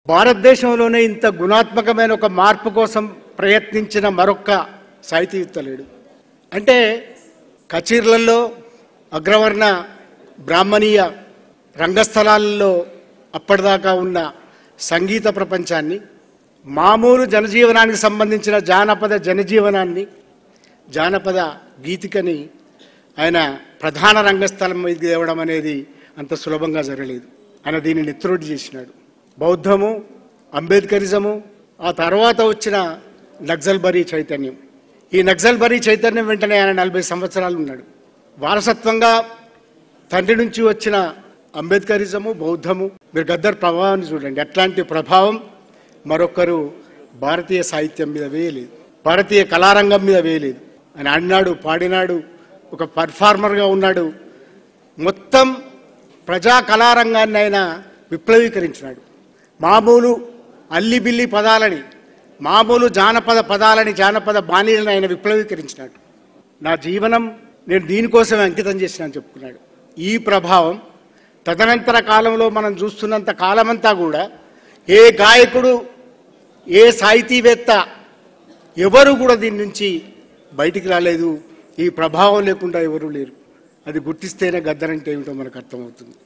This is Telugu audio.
భారతదేశంలోనే ఇంత గుణాత్మకమైన ఒక మార్పు కోసం ప్రయత్నించిన మరొక్క సాహితీవేత్త లేడు. అంటే కచేరీలలో అగ్రవర్ణ బ్రాహ్మణీయ రంగస్థలాల్లో అప్పటిదాకా ఉన్న సంగీత ప్రపంచాన్ని, మామూలు జనజీవనానికి సంబంధించిన జానపద జనజీవనాన్ని, జానపద గీతికని ఆయన ప్రధాన రంగస్థలం మీద తేవడం అనేది అంత సులభంగా జరగలేదు. ఆయన దీన్ని నెత్తురోటి చేసినాడు. బౌద్ధము, అంబేద్కరిజము, ఆ తర్వాత వచ్చిన నక్సల్బరీ చైతన్యం. ఈ నక్సల్బరీ చైతన్యం వెంటనే ఆయన 40 సంవత్సరాలు ఉన్నాడు. వారసత్వంగా తండ్రి నుంచి వచ్చిన అంబేద్కరిజము, బౌద్ధము, మీరు గద్దర్ ప్రభావాన్ని చూడండి. అట్లాంటి ప్రభావం మరొకరు భారతీయ సాహిత్యం మీద వేయలేదు, భారతీయ కళారంగం మీద వేయలేదు. ఆయన ఆడినాడు, పాడినాడు, ఒక పర్ఫార్మర్గా ఉన్నాడు. మొత్తం ప్రజా కళారంగాన్ని ఆయన విప్లవీకరించినాడు. మామూలు అల్లిబిల్లి పదాలని, మామూలు జానపద పదాలని, జానపద బాణీలను ఆయన విప్లవీకరించినాడు. నా జీవనం నేను దీనికోసమే అంకితం చేసినా అని చెప్పుకున్నాడు. ఈ ప్రభావం తదనంతర కాలంలో మనం చూస్తున్నంత కాలమంతా కూడా ఏ గాయకుడు, ఏ సాహితీవేత్త ఎవరు కూడా దీని నుంచి బయటికి రాలేదు. ఈ ప్రభావం లేకుండా ఎవరూ లేరు. అది గుర్తిస్తేనే గద్దర్ అంటే ఏమిటో మనకు అర్థమవుతుంది.